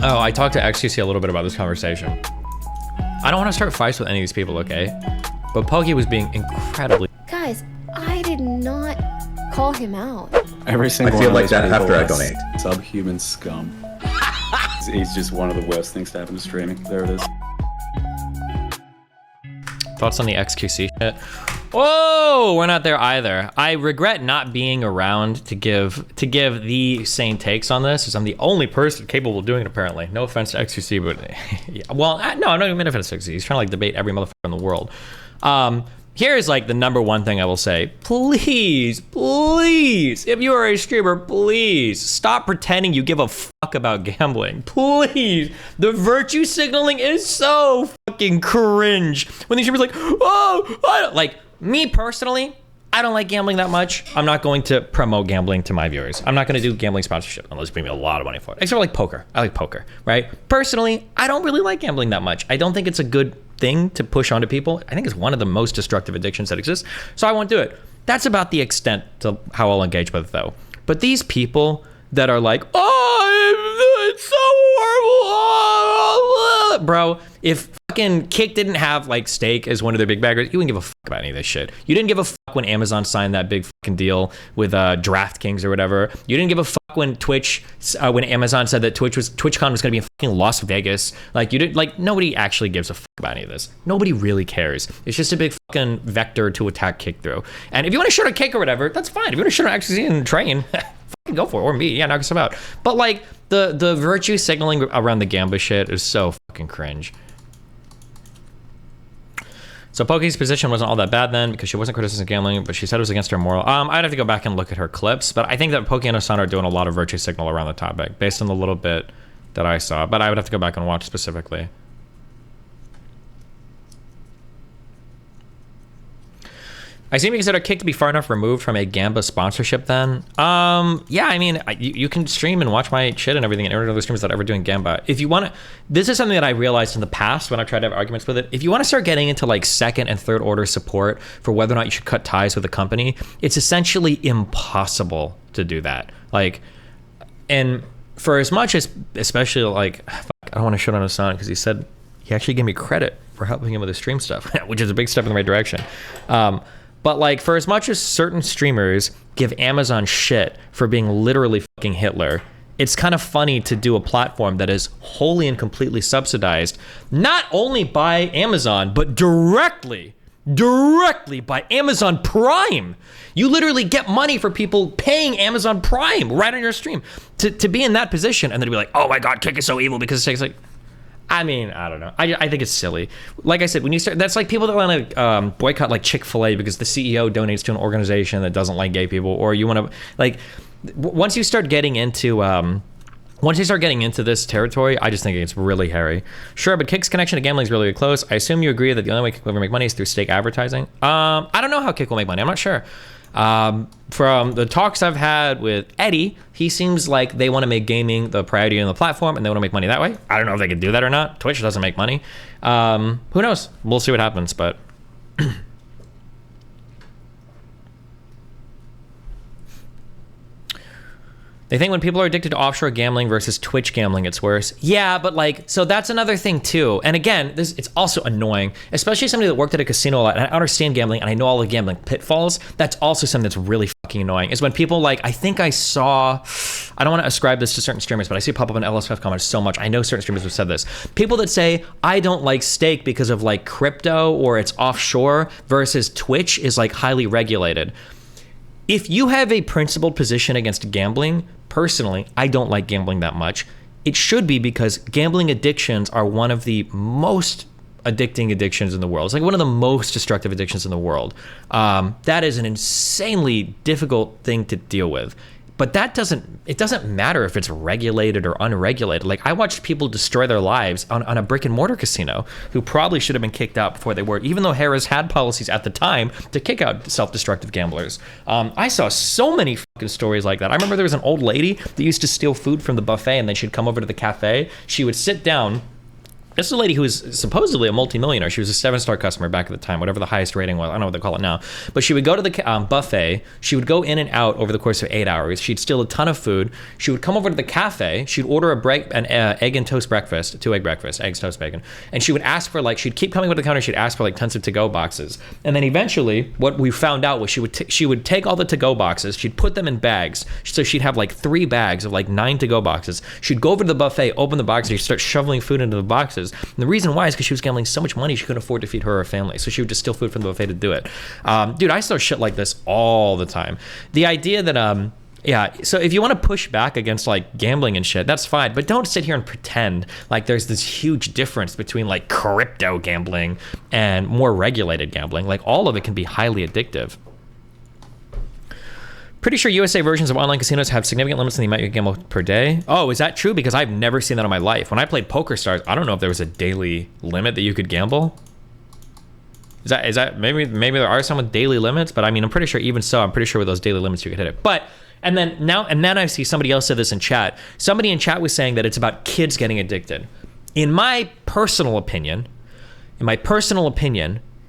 Oh, I talked to xQc a little bit about this conversation. I don't want to start fights with any of these people, okay? But Poki was being incredibly... Guys, I did not call him out. Every single I feel one like of those that after I people donate. is Subhuman scum. He's just one of the worst things to happen to streaming. There it is. Thoughts on the xQc shit? Whoa, we're not there either. I regret not being around to give the same takes on this, as I'm the only person capable of doing it, apparently. No offense to xQc, but yeah. Well, no, I'm not even offense to xQc. He's trying to like debate every motherfucker in the world. Here's like the number one thing I will say. Please, if you are a streamer, please stop pretending you give a fuck about gambling. Please. The virtue signaling is so fucking cringe. When these streamers are like, oh, I don't like, me personally, I don't like gambling that much. I'm not going to promote gambling to my viewers. I'm not going to do gambling sponsorship unless you pay me a lot of money for it. Except for like poker. I like poker, right? Personally, I don't really like gambling that much. I don't think it's a good thing to push onto people. I think it's one of the most destructive addictions that exists. So I won't do it. That's about the extent to how I'll engage with it though. But these people that are like, oh, it's so horrible. Bro, if fucking Kick didn't have like stake as one of their big baggers, you wouldn't give a fuck about any of this shit. You didn't give a fuck when Amazon signed that big fucking deal with DraftKings or whatever. You didn't give a fuck when when Amazon said that TwitchCon was gonna be in fucking Las Vegas. Like you didn't, like nobody actually gives a fuck about any of this. Nobody really cares. It's just a big fucking vector to attack Kick through. And if you want to shoot on Kick or whatever, that's fine. If you want to shoot on xQc and train, fucking go for it. Or me, yeah, knock us out. But like the virtue signaling around the Gamba shit is so fucking cringe. So Poki's position wasn't all that bad then because she wasn't criticizing gambling, but she said it was against her moral. I'd have to go back and look at her clips, but I think that Poki and Asana are doing a lot of virtue signal around the topic based on the little bit that I saw, but I would have to go back and watch specifically. I seem to consider Kick to be far enough removed from a Gamba sponsorship then. Yeah, I mean, you can stream and watch my shit and everything and every other streamers that are ever doing Gamba. If you want to, this is something that I realized in the past when I tried to have arguments with it. If you want to start getting into like second and third order support for whether or not you should cut ties with a company, it's essentially impossible to do that. Like, and for as much as, especially like, fuck, I don't want to shit on Hassan because he said he actually gave me credit for helping him with his stream stuff, which is a big step in the right direction. But like, for as much as certain streamers give Amazon shit for being literally fucking Hitler, it's kind of funny to do a platform that is wholly and completely subsidized, not only by Amazon, but directly by Amazon Prime. You literally get money for people paying Amazon Prime right on your stream. To be in that position and then to be like, oh my God, Kick is so evil because it's like, I mean, I don't know. I think it's silly. Like I said, when you start, that's like people that want to boycott like Chick-fil-A because the CEO donates to an organization that doesn't like gay people, or you want to like, once you start getting into this territory, I just think it's really hairy. Sure, but Kick's connection to gambling is really close. I assume you agree that the only way Kick will ever make money is through stake advertising. I don't know how Kick will make money. I'm not sure. From the talks I've had with Eddie, he seems like they want to make gaming the priority on the platform and they want to make money that way. I don't know if they can do that or not. Twitch doesn't make money. Who knows? We'll see what happens, but they think when people are addicted to offshore gambling versus Twitch gambling, it's worse. Yeah, but like, so that's another thing too. And again, it's also annoying, especially somebody that worked at a casino a lot, and I understand gambling and I know all the gambling pitfalls. That's also something that's really fucking annoying, is when people like, I think I saw, I don't want to ascribe this to certain streamers, but I see it pop up in LSF comments so much. I know certain streamers have said this. People that say, I don't like stake because of like crypto or it's offshore versus Twitch is like highly regulated. If you have a principled position against gambling, personally, I don't like gambling that much. It should be because gambling addictions are one of the most addicting addictions in the world. It's like one of the most destructive addictions in the world. That is an insanely difficult thing to deal with. But it doesn't matter if it's regulated or unregulated. Like, I watched people destroy their lives on a brick and mortar casino who probably should have been kicked out before they were, even though Harrah's had policies at the time to kick out self-destructive gamblers. I saw so many fucking stories like that. I remember there was an old lady that used to steal food from the buffet and then she'd come over to the cafe. She would sit down This is a lady who was supposedly a multimillionaire. She was a 7-star customer back at the time, whatever the highest rating was. I don't know what they call it now. But she would go to the buffet. She would go in and out over the course of 8 hours. She'd steal a ton of food. She would come over to the cafe. She'd order an egg and toast breakfast, 2-egg breakfast, eggs, toast, bacon. And she would ask for she'd keep coming over to the counter. She'd ask for tons of to-go boxes. And then eventually, what we found out was she would take all the to-go boxes. She'd put them in bags. So she'd have 3 bags of 9 to-go boxes. She'd go over to the buffet, open the boxes, she'd start shoveling food into the boxes. And the reason why is because she was gambling so much money she couldn't afford to feed her or her family. So she would just steal food from the buffet to do it. Dude, I saw shit like this all the time. The idea that yeah, so if you want to push back against gambling and shit, that's fine, but don't sit here and pretend there's this huge difference between crypto gambling and more regulated gambling. All of it can be highly addictive. Pretty sure USA versions of online casinos have significant limits on the amount you can gamble per day. Oh, is that true? Because I've never seen that in my life. When I played PokerStars, I don't know if there was a daily limit that you could gamble. Is that maybe there are some with daily limits, but I mean, I'm pretty sure even so, I'm pretty sure with those daily limits you could hit it. But and then I see somebody else said this in chat. Somebody in chat was saying that it's about kids getting addicted. In my personal opinion,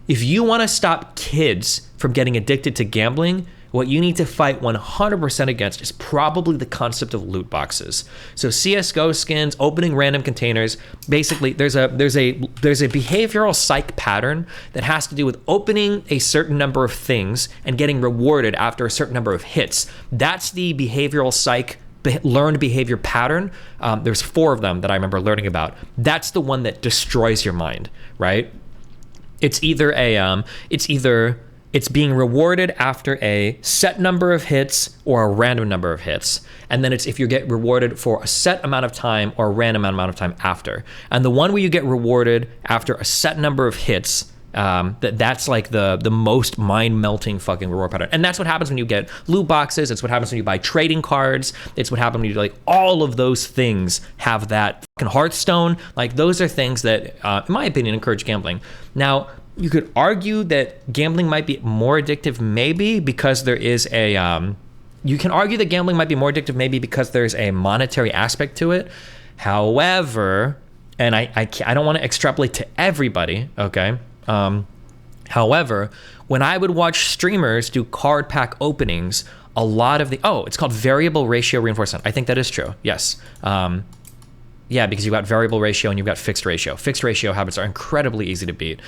if you want to stop kids from getting addicted to gambling, what you need to fight 100% against is probably the concept of loot boxes. So CSGO skins, opening random containers. Basically, there's a behavioral psych pattern that has to do with opening a certain number of things and getting rewarded after a certain number of hits. That's the behavioral psych learned behavior pattern. There's 4 of them that I remember learning about. That's the one that destroys your mind, right? It's either it's being rewarded after a set number of hits or a random number of hits. And then it's if you get rewarded for a set amount of time or a random amount of time after. And the one where you get rewarded after a set number of hits, that's the most mind-melting fucking reward pattern. And that's what happens when you get loot boxes. It's what happens when you buy trading cards. It's what happens when you all of those things have that fucking Hearthstone. Those are things that, in my opinion, encourage gambling. Now, you could argue that gambling might be more addictive maybe because there is a you can argue that gambling might be more addictive maybe because there's a monetary aspect to it. However, and I don't want to extrapolate to everybody, okay? However, when I would watch streamers do card pack openings, a lot of it's called variable ratio reinforcement. I think that is true, yes. Yeah, because you've got variable ratio and you've got fixed ratio. Fixed ratio habits are incredibly easy to beat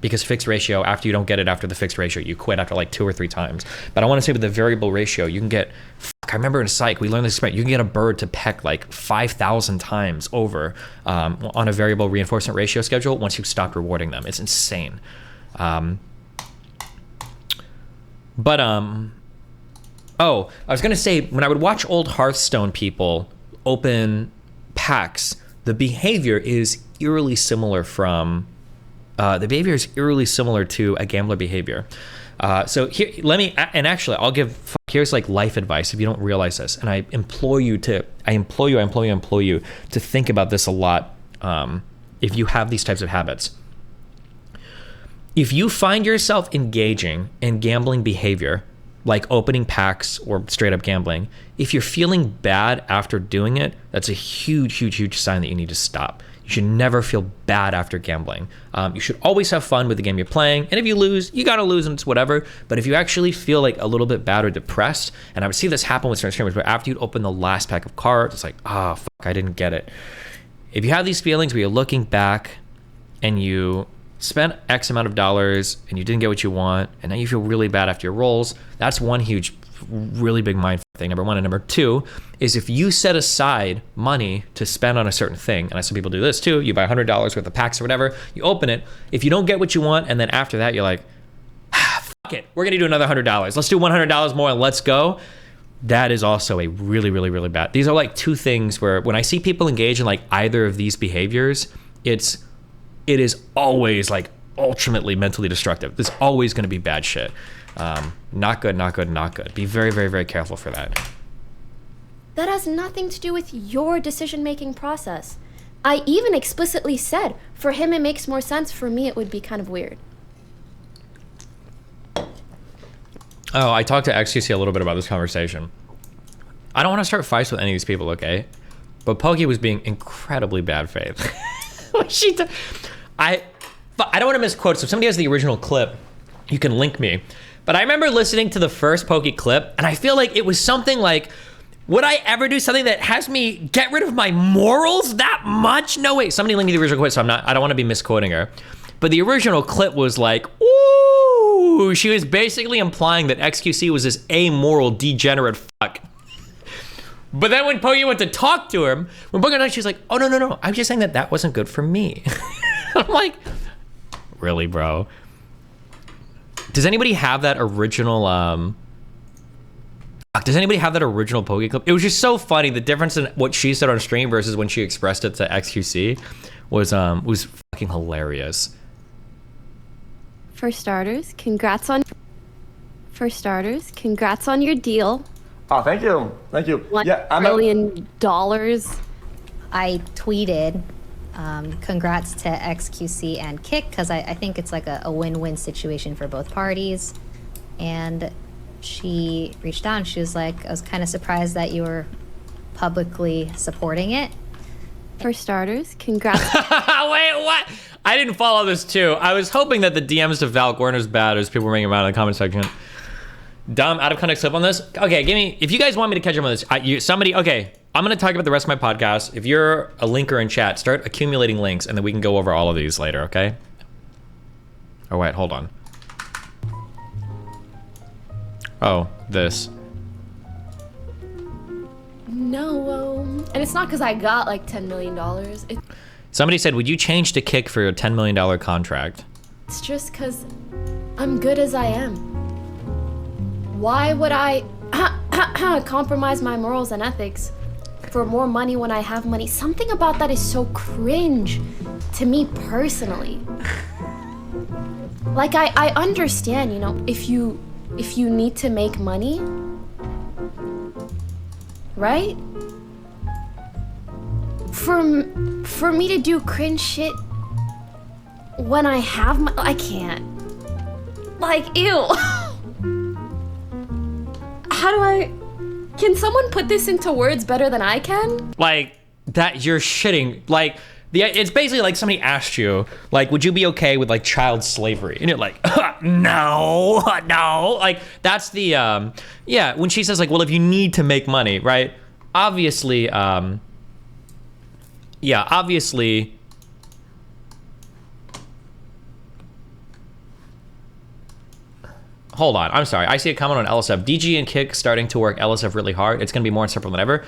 because fixed ratio, after you don't get it after the fixed ratio, you quit after 2 or 3 times. But I want to say with the variable ratio, you can get, I remember in psych, we learned this, you can get a bird to peck 5,000 times over on a variable reinforcement ratio schedule once you've stopped rewarding them. It's insane. Oh, I was going to say, when I would watch old Hearthstone people open packs, the behavior is eerily similar to a gambler behavior. So here, I'll give, here's life advice if you don't realize this, and I implore you to think about this a lot if you have these types of habits. If you find yourself engaging in gambling behavior, like opening packs or straight up gambling, if you're feeling bad after doing it, that's a huge, huge, huge sign that you need to stop. You should never feel bad after gambling. You should always have fun with the game you're playing. And if you lose, you gotta lose and it's whatever. But if you actually feel a little bit bad or depressed, and I would see this happen with certain streamers, where after you'd open the last pack of cards, it's fuck, I didn't get it. If you have these feelings where you're looking back and you spent X amount of dollars and you didn't get what you want, and now you feel really bad after your rolls, that's one huge, really big mind thing, number one. And number two is if you set aside money to spend on a certain thing, and I see people do this too, you buy $100 worth of packs or whatever, you open it, if you don't get what you want, and then after that you're fuck it, we're gonna do another $100. Let's do $100 more and let's go. That is also a really, really, really bad. These are two things where when I see people engage in either of these behaviors, it is always ultimately mentally destructive. There's always going to be bad shit. Not good, not good, not good. Be very, very, very careful for that. That has nothing to do with your decision-making process. I even explicitly said, for him it makes more sense, for me it would be kind of weird. Oh, I talked to xQc a little bit about this conversation. I don't want to start fights with any of these people, okay? But Poki was being incredibly bad faith. I don't want to misquote, so if somebody has the original clip, you can link me. But I remember listening to the first Pokey clip, and I feel like it was something like, would I ever do something that has me get rid of my morals that much? No way. Somebody linked me the original clip, so I don't want to be misquoting her. But the original clip was like, ooh, she was basically implying that xQc was this amoral, degenerate fuck. But then when Pokey went to talk to him, she's like, oh, no. I'm just saying that wasn't good for me. I'm like, really, bro? Does anybody have that original, does anybody have that original Pokey clip? It was just so funny. The difference in what she said on stream versus when she expressed it to xQc was fucking hilarious. For starters, congrats on your deal. Oh, thank you. $1 billion. I tweeted, congrats to xQc and Kick, because I think it's like a win-win situation for both parties. And she reached out and she was like, I was kind of surprised that you were publicly supporting it. For starters, congrats. Wait, what? I didn't follow this too. I was hoping that the DMs to Valk weren't as bad as people were making them out in the comment section. Dumb, out of context clip on this. Okay, if you guys want me to catch up on this, okay, I'm gonna talk about the rest of my podcast. If you're a linker in chat, start accumulating links and then we can go over all of these later, okay? Oh wait, hold on. Oh, this. No, and it's not because I got like $10 million. Somebody said, would you change to Kick for your $10 million contract? It's just because I'm good as I am. Why would I compromise my morals and ethics for more money when I have money? Something about that is so cringe to me personally. Like, I understand, you know, if you need to make money, right? For me to do cringe shit when I have I can't. Like, ew. Can someone put this into words better than I can? Like, that you're shitting, like, it's basically like somebody asked you, like, would you be okay with like child slavery? And you're like, no. Like, that's the, yeah, when she says like, well, if you need to make money, right? Obviously, yeah, obviously, hold on, I'm sorry. I see a comment on LSF. DG and Kick starting to work LSF really hard. It's gonna be more inseparable than ever.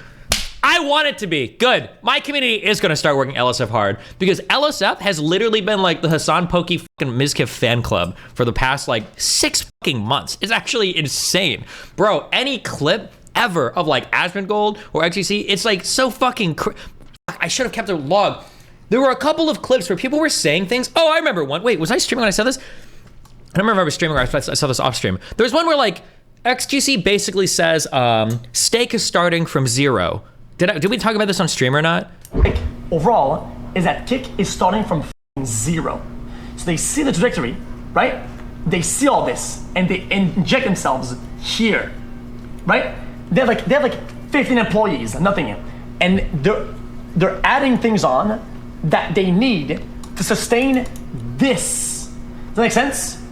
I want it to be. Good. My community is gonna start working LSF hard because LSF has literally been like the Hassan Pokey fucking Mizkif fan club for the past like 6 fucking months. It's actually insane. Bro, any clip ever of like Asmongold or xQc, it's like so fucking I should have kept a log. There were a couple of clips where people were saying things. Oh, I remember one. Wait, was I streaming when I said this? I don't remember if I was streaming or I saw this off stream. There was one where like xQc basically says stake is starting from 0. Did we talk about this on stream or not? Overall, is that Kick is starting from 0. So they see the trajectory, right? They see all this and they inject themselves here, right? They have like 15 employees, nothing, and they're adding things on that they need to sustain this. Does that make sense?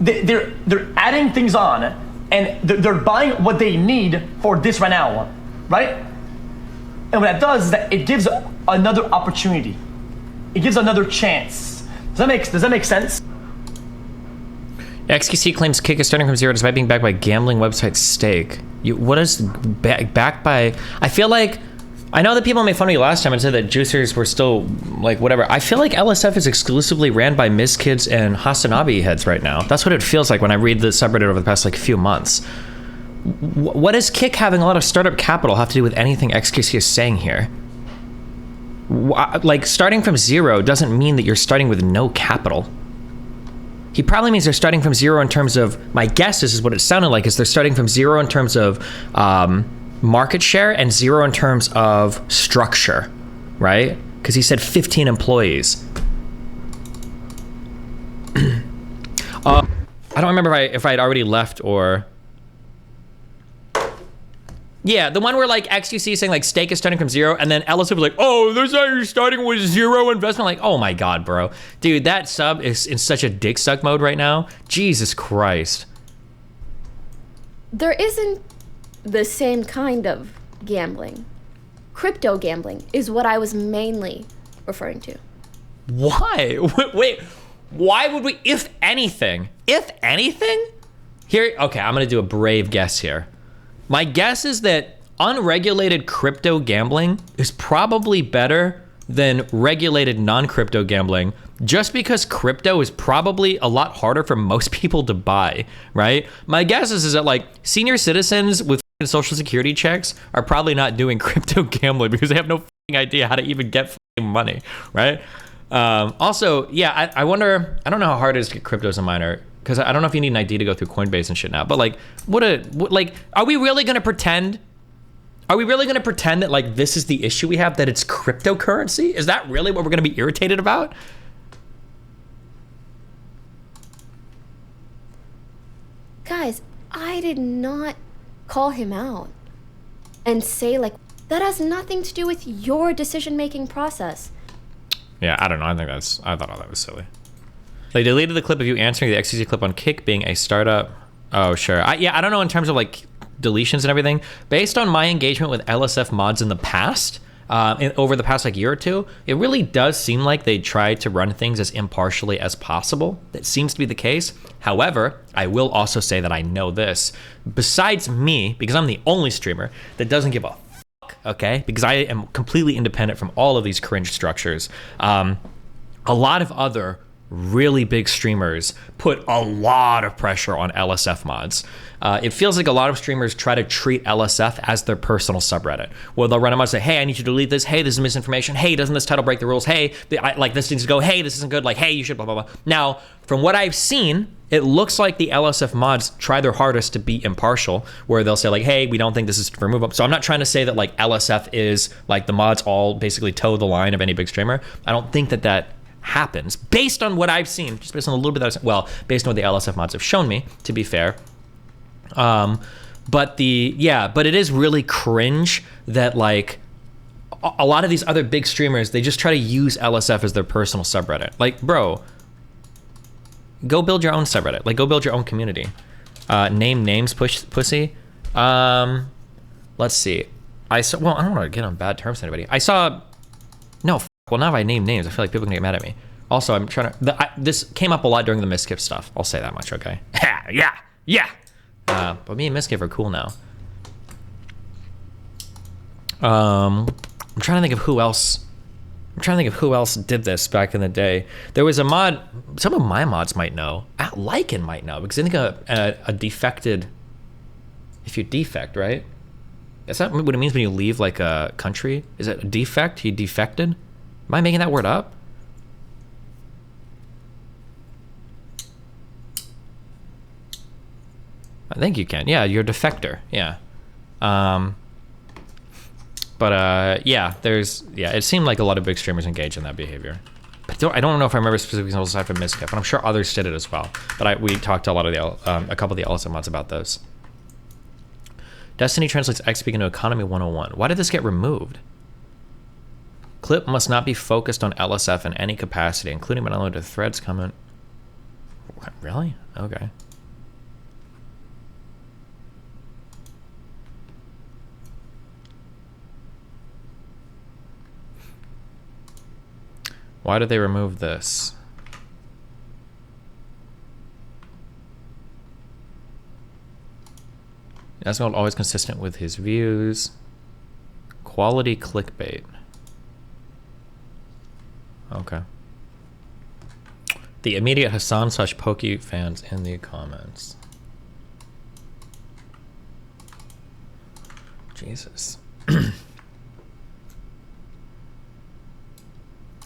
They're adding things on and they're buying what they need for this right now, right? And what that does is that it gives another opportunity. It gives another chance. Does that make sense? xQc claims Kick is starting from 0 despite being backed by gambling website Stake. What is backed by? I feel like, I know that people made fun of me last time and said that juicers were still like whatever. I feel like LSF is exclusively ran by Mizkids and Hasanabi heads right now. That's what it feels like when I read the subreddit over the past like few months. What does Kick having a lot of startup capital have to do with anything xQc is saying here? Like, starting from 0 doesn't mean that you're starting with no capital. He probably means they're starting from 0 in terms of, my guess is what it sounded like, is they're starting from 0 in terms of market share and 0 in terms of structure, right? Because he said 15 employees. I don't remember if I had already left or... Yeah, the one where like xQc saying like stake is starting from 0, and then LSF was like, oh, this is how you're starting with 0 investment. Like, oh my God, bro. Dude, that sub is in such a dick suck mode right now. Jesus Christ. There isn't the same kind of gambling. Crypto gambling is what I was mainly referring to. Why? Wait, why would we, if anything, here, okay, I'm gonna do a brave guess here. My guess is that unregulated crypto gambling is probably better than regulated non-crypto gambling, just because crypto is probably a lot harder for most people to buy, right? My guess is that like senior citizens with social security checks are probably not doing crypto gambling because they have no idea how to even get money, right? Also, yeah, I wonder, I don't know how hard it is to get crypto as a miner, because I don't know if you need an ID to go through Coinbase and shit now, but like, are we really gonna pretend? Are we really gonna pretend that like this is the issue we have, that it's cryptocurrency? Is that really what we're gonna be irritated about? Guys, I did not call him out and say like, that has nothing to do with your decision-making process. Yeah, I don't know. I thought all that was silly. They deleted the clip of you answering the xQc clip on Kick being a startup. Oh, sure. I don't know in terms of like deletions and everything. Based on my engagement with LSF mods in the past, over the past like year or two, it really does seem like they try to run things as impartially as possible. That seems to be the case. However, I will also say that I know this. Besides me, because I'm the only streamer that doesn't give a fuck, okay? Because I am completely independent from all of these cringe structures. A lot of other really big streamers put a lot of pressure on LSF mods. It feels like a lot of streamers try to treat LSF as their personal subreddit, where they'll run a mod and say, hey, I need you to delete this. Hey, this is misinformation. Hey, doesn't this title break the rules? Hey, like this needs to go. Hey, this isn't good. Like, hey, you should blah, blah, blah. Now, from what I've seen, it looks like the LSF mods try their hardest to be impartial, where they'll say like, hey, we don't think this is to remove them. So I'm not trying to say that like LSF is like the mods all basically toe the line of any big streamer. I don't think that happens based on what I've seen, just based on a little bit that based on what the LSF mods have shown me, to be fair. But it is really cringe that like a lot of these other big streamers, they just try to use LSF as their personal subreddit. Like, bro, go build your own subreddit. Like, go build your own community. Name names, pussy. Let's see. I don't want to get on bad terms with anybody. Well, now if I name names, I feel like people are gonna get mad at me. Also, I'm trying to, this came up a lot during the Miskif stuff. I'll say that much, okay? yeah. But me and Miskif are cool now. I'm trying to think of who else. Did this back in the day. There was a mod, some of my mods might know. Lycan might know, because I think a defected, if you defect, right? Is that what it means when you leave like a country? Is it a defect? He defected? Am I making that word up? I think you can. Yeah, you're a defector. Yeah. It seemed like a lot of big streamers engage in that behavior. But I don't know if I remember specific examples aside from Miskif, but I'm sure others did it as well. But we talked to a couple of the LSM mods about those. Destiny translates XP into Economy 101. Why did this get removed? Clip must not be focused on LSF in any capacity, including when unloaded threads comment. What, really? Okay. Why did they remove this? Asmongold always consistent with his views. Quality clickbait. Okay. The immediate Hassan / Poke fans in the comments. Jesus.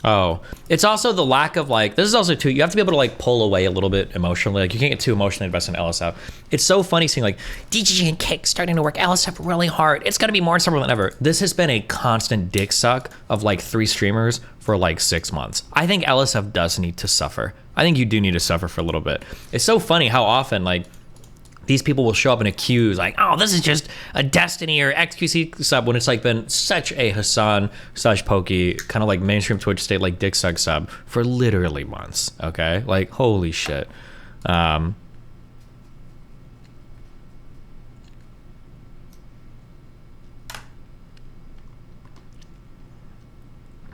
Oh, it's also the lack of like, this is also too, you have to be able to like pull away a little bit emotionally. Like you can't get too emotionally invested in LSF. It's so funny seeing like DGG and Kick starting to work LSF really hard. It's gonna be more insufferable than ever. This has been a constant dick suck of like 3 streamers for like 6 months. I think LSF does need to suffer. I think you do need to suffer for a little bit. It's so funny how often like these people will show up and accuse like, oh, this is just a Destiny or XQC sub, when it's like been such a Hassan / Pokey kind of like mainstream Twitch state like dick suck sub for literally months. Okay, like holy shit.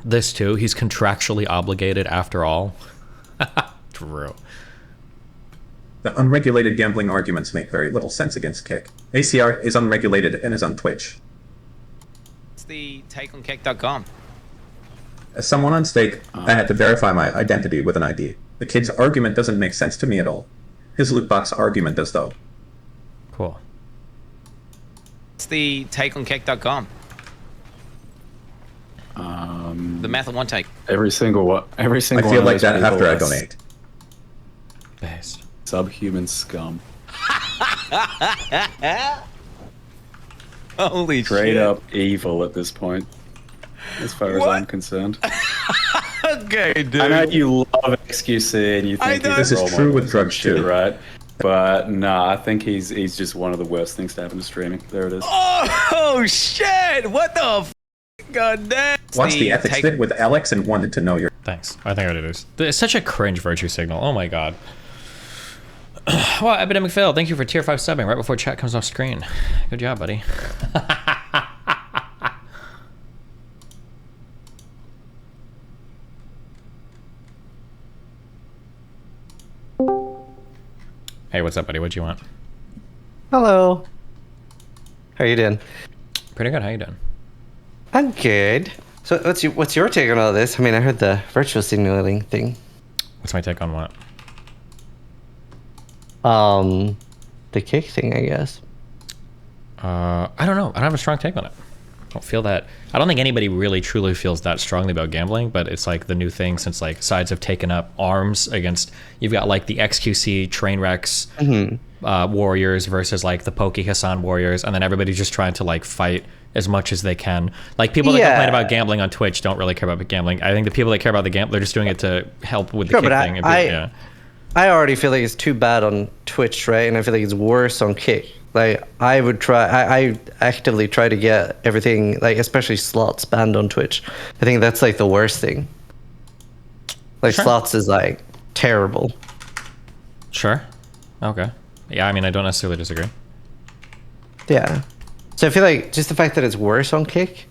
This too, he's contractually obligated after all. True. The unregulated gambling arguments make very little sense against Kick. ACR is unregulated and is on Twitch. What's the take on kick.com? As someone on stake, I had to verify my identity with an ID. The kid's argument doesn't make sense to me at all. His loot box argument does, though. Cool. What's the take on kick.com? The math of one take. Every single one. Every I single feel one like of that those after people I is donate. Based. Subhuman scum. Holy Straight shit. up evil at this point, as far as I'm concerned. Okay, dude. I know you love XQC and you think know. he's This a is role true model with and drugs, shit, too. right? But no, I think he's just one of the worst things to happen to streaming. There it is. Oh shit! What the f? God damn. Watched the ethics take- bit with Alex and wanted to know your... Thanks. I think I did this. It's such a cringe virtue signal. Oh my god. Well, Epidemic Fail, thank you for tier 5 subbing right before chat comes off screen. Good job, buddy. Hey, what's up, buddy? What you want? Hello. How you doing? Pretty good. How you doing? I'm good. So what's your take on all this? I mean, I heard the virtual signaling thing. What's my take on what? The kick thing, I guess. I don't know. I don't have a strong take on it. I don't feel that. I don't think anybody really truly feels that strongly about gambling, but it's like the new thing since like sides have taken up arms against. You've got like the XQC train wrecks warriors versus like the Pokey Hassan warriors, and then everybody's just trying to like fight as much as they can. Like people that complain about gambling on Twitch don't really care about gambling. I think the people that care about the gambling, they're just doing it to help with the Sure, kick but thing. I already feel like it's too bad on Twitch, right? And I feel like it's worse on Kick. Like I would try, I actively try to get everything, like especially slots, banned on Twitch. I think that's like the worst thing. Like Sure. slots is like terrible. Sure. Okay. Yeah, I mean, I don't necessarily disagree. Yeah. So I feel like just the fact that it's worse on Kick,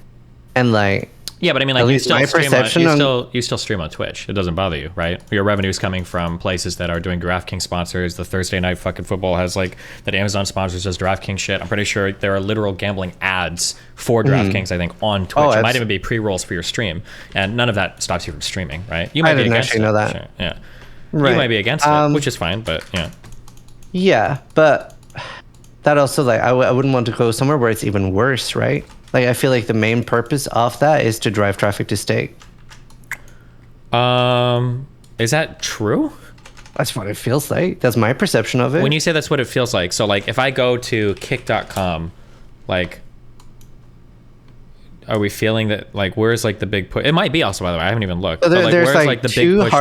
and like Yeah, but I mean, like At you least still my stream perception on- you still stream on Twitch. It doesn't bother you, right? Your revenue's coming from places that are doing DraftKings sponsors. The Thursday night fucking football has like that Amazon sponsors does DraftKings shit. I'm pretty sure there are literal gambling ads for DraftKings. I think on Twitch. It might even be pre-rolls for your stream, and none of that stops you from streaming, right? You might I be didn't against actually it. know that. Sure. Yeah, Right. you might be against it, which is fine, but yeah. Yeah, but that also like I wouldn't want to go somewhere where it's even worse, right? Like I feel like the main purpose of that is to drive traffic to stake. Is that true? That's what it feels like. That's my perception of it. When you say that's what it feels like, so like if I go to kick.com, like are we feeling that like where's like the big push? It might be also, by the way, I haven't even looked. So but, there's where's like the two big push?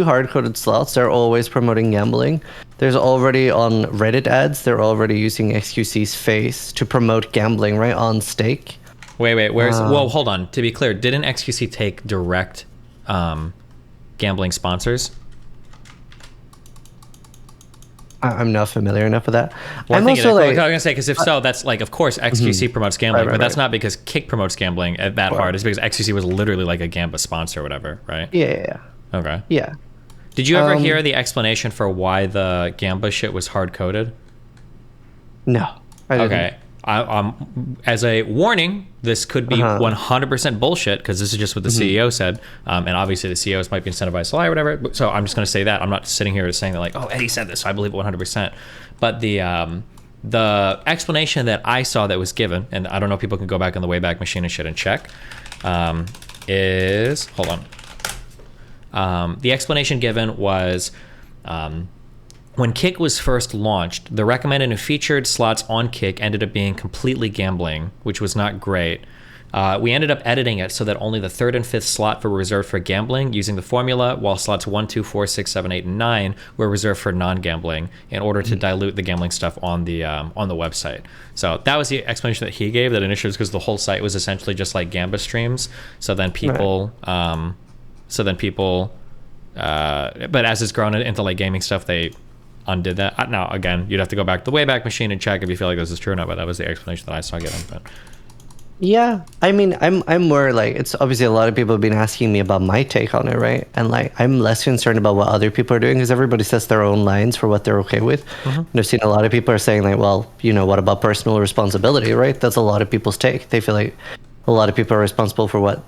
hard-coded slots. They're always promoting gambling. There's already on Reddit ads. They're already using XQC's face to promote gambling right on stake. Wait, where's well, hold on. To be clear, didn't XQC take direct gambling sponsors? I'm not familiar enough with that. Well, I'm I think also I was like, gonna say because if so, that's like of course XQC promotes gambling, Right, but that's right. not because Kick promotes gambling at that hard. It's because XQC was literally like a Gamba sponsor or whatever, right? yeah. Okay. Yeah. Did you ever hear the explanation for why the Gamba shit was hard coded? No. I didn't. Okay. As a warning, this could be 100% bullshit because this is just what the CEO said, and obviously the CEOs might be incentivized to lie or whatever. So I'm just going to say that I'm not sitting here saying that like, oh, Eddie said this, so I believe it 100%. But the explanation that I saw that was given, and I don't know, people can go back on the Wayback Machine and shit and check, is hold on. The explanation given was. When Kick was first launched, the recommended and featured slots on Kick ended up being completely gambling, which was not great. We ended up editing it so that only the third and fifth slot were reserved for gambling using the formula, while slots 1, 2, 4, 6, 7, 8, and 9 were reserved for non-gambling in order to dilute the gambling stuff on the website. So that was the explanation that he gave. That initially was because the whole site was essentially just like Gamba streams. So then people, but as it's grown into like gaming stuff, they undid that. Now again, you'd have to go back to the Wayback Machine and check if you feel like this is true or not. But that was the explanation that I saw given. But Yeah, I mean, I'm more like, it's obviously a lot of people have been asking me about my take on it, right? And like, I'm less concerned about what other people are doing because everybody sets their own lines for what they're okay with. And I've seen a lot of people are saying like, well, you know, what about personal responsibility, right? That's a lot of people's take. They feel like a lot of people are responsible for what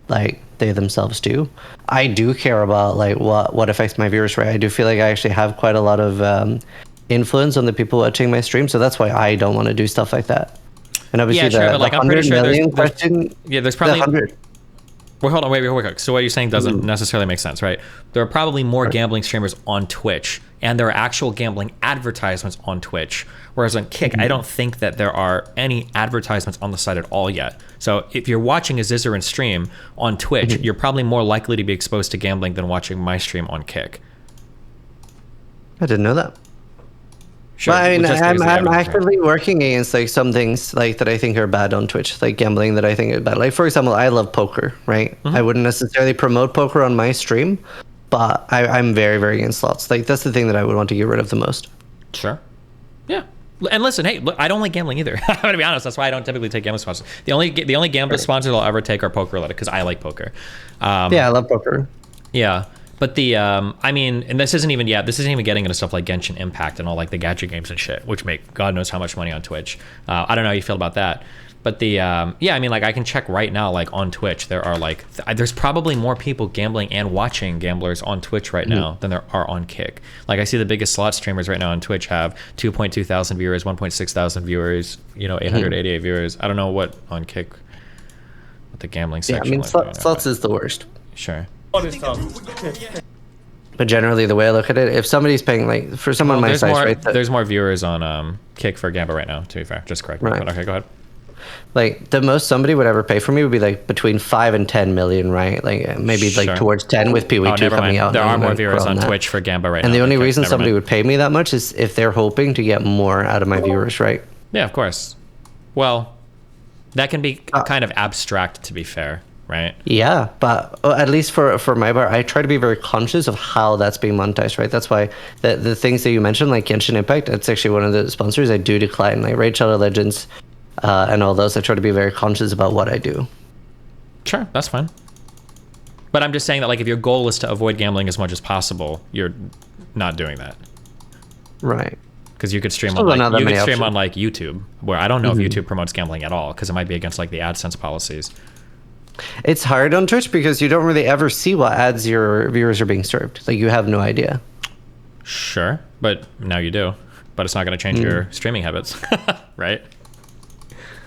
like they themselves do. I do care about like what affects my viewers, right? I do feel like I actually have quite a lot of influence on the people watching my stream, so that's why I don't want to do stuff like that. And obviously, but like, I'm pretty sure there's probably. 100. Well, hold on, wait. So what you're saying doesn't necessarily make sense, right? There are probably more gambling streamers on Twitch, and there are actual gambling advertisements on Twitch. Whereas on Kick, I don't think that there are any advertisements on the site at all yet. So if you're watching a Zizarin stream on Twitch, you're probably more likely to be exposed to gambling than watching my stream on Kick. I didn't know that. Sure, but I mean, just I'm actively working against like some things like that I think are bad on Twitch, like gambling that I think is bad. Like for example, I love poker, right? I wouldn't necessarily promote poker on my stream, but I'm very, very against slots. Like that's the thing that I would want to get rid of the most. Sure. Yeah. And listen, hey, look, I don't like gambling either. I'm gonna be honest. That's why I don't typically take gambling sponsors. The only gambling sponsors I'll ever take are poker related because I like poker. Yeah, I love poker. Yeah. But the, I mean, and this isn't even getting into stuff like Genshin Impact and all like the gadget games and shit, which make God knows how much money on Twitch. I don't know how you feel about that. But the, yeah, I mean, like I can check right now, like on Twitch, there are like, there's probably more people gambling and watching gamblers on Twitch right now than there are on Kick. Like I see the biggest slot streamers right now on Twitch have 2.2 thousand viewers, 1.6 thousand viewers, 888 viewers. I don't know what on Kick, what the gambling section. Yeah, I mean, slots is the worst. Sure. But generally, the way I look at it, if somebody's paying, like, for someone my size, right? There's more viewers on Kick for Gamba right now, to be fair. Just correct me. Right. But okay, go ahead. Like, the most somebody would ever pay for me would be, like, between 5 and 10 million, right? Like, maybe, like, towards 10 with PW2 coming out. There are more viewers on Twitch for Gamba right now. And the only reason somebody would pay me that much is if they're hoping to get more out of my viewers, right? Yeah, of course. Well, that can be kind of abstract, to be fair. Right. Yeah, but at least for my part, I try to be very conscious of how that's being monetized, right? That's why the things that you mentioned, like Genshin Impact, that's actually one of the sponsors I do decline, like Raid Shadow Legends and all those. I try to be very conscious about what I do. Sure, that's fine. But I'm just saying that, like, if your goal is to avoid gambling as much as possible, you're not doing that. Right. Because you could stream on like YouTube, where I don't know if YouTube promotes gambling at all, because it might be against like the AdSense policies. It's hard on Twitch because you don't really ever see what ads your viewers are being served. Like, you have no idea. Sure, but now you do. But it's not going to change your streaming habits, right?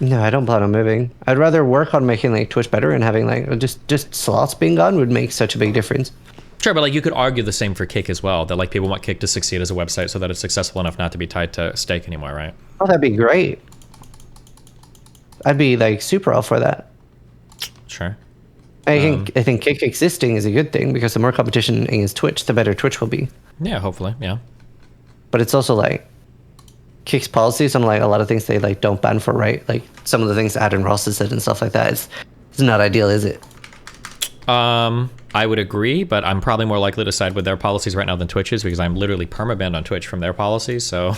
No, I don't plan on moving. I'd rather work on making like Twitch better, and having like just slots being gone would make such a big difference. Sure, but like you could argue the same for Kick as well. That like people want Kick to succeed as a website so that it's successful enough not to be tied to stake anymore, right? Oh, that'd be great. I'd be like super all for that. Sure. I think Kick existing is a good thing because the more competition against Twitch, the better Twitch will be. Yeah, hopefully, yeah. But it's also like Kick's policies on like a lot of things they like don't ban for, right? Like some of the things Ad and Ross has said and stuff like that. It's not ideal, is it? I would agree, but I'm probably more likely to side with their policies right now than Twitch's because I'm literally permabanned on Twitch from their policies. So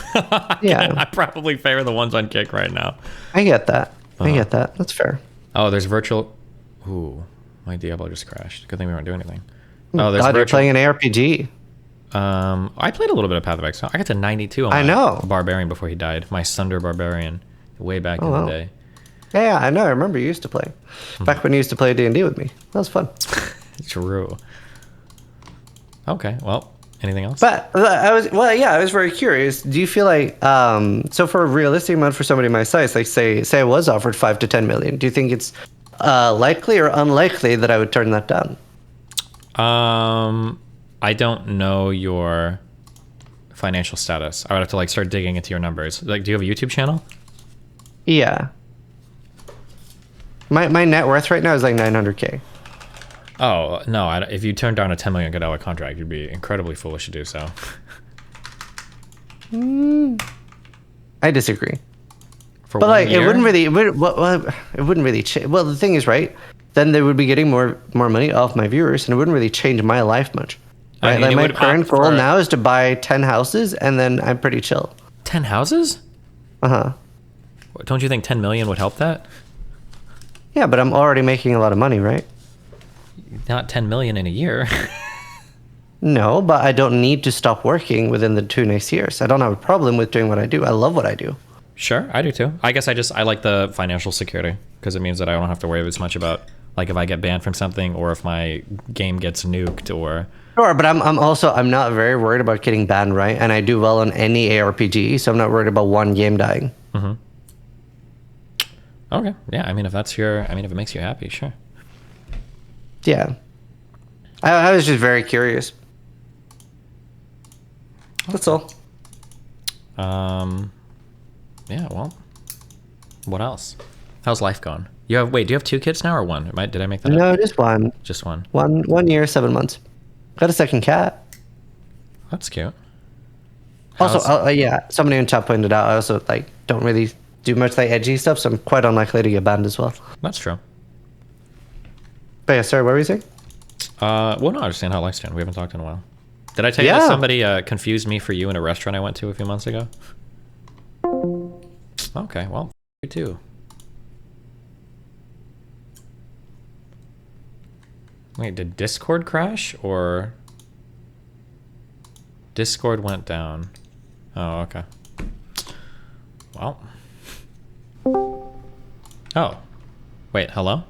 yeah, I probably favor the ones on Kick right now. I get that. I get that. That's fair. Oh, there's virtual. Ooh, my Diablo just crashed. Good thing we weren't doing anything. Oh, there's God, you're playing an ARPG. I played a little bit of Path of Exile. I got to 92 on my Barbarian before he died. My Sunder Barbarian, way back in the day. Yeah, I know. I remember you used to play. Back when you used to play D&D with me. That was fun. True. Okay, well, anything else? But I was very curious. Do you feel like so for a realistic amount for somebody my size, like say I was offered 5 to 10 million, do you think it's likely or unlikely that I would turn that down? I don't know your financial status. I would have to like start digging into your numbers. Like, do you have a YouTube channel? Yeah. My net worth right now is like 900K. Oh, no. If you turned down a $10 million contract, you'd be incredibly foolish to do so. I disagree. For But one like, year? it wouldn't really change. Well, the thing is, right? Then they would be getting more money off my viewers, and it wouldn't really change my life much. I Right? mean, Like it my would current opt goal for- now is to buy 10 houses, and then I'm pretty chill. 10 houses? Uh-huh. Don't you think 10 million would help that? Yeah, but I'm already making a lot of money, right? Not 10 million in a year. No, but I don't need to stop working within the 2 next years. I don't have a problem with doing what I do. I love what I do. Sure, I do too. I guess I like the financial security because it means that I don't have to worry as much about like if I get banned from something or if my game gets nuked or Sure, but I'm not very worried about getting banned, right? And I do well on any ARPG, so I'm not worried about one game dying. okay. Yeah, I mean if it makes you happy, sure. Yeah. I was just very curious. That's all. Yeah, well. What else? How's life going? Do you have 2 kids now or one? Did I make that up? No, just one. Just one. 1 year, 7 months. Got a second cat. That's cute. Also, How's- yeah, somebody in chat pointed out I also like don't really do much like edgy stuff, so I'm quite unlikely to get banned as well. That's true. But yeah, sorry, what were you saying? Well, no, I was saying how life's going. We haven't talked in a while. Did I tell you that Yeah. somebody confused me for you in a restaurant I went to a few months ago? Okay, well, you too. Wait, did Discord crash or Discord went down? Oh, okay. Well. Oh. Wait, hello?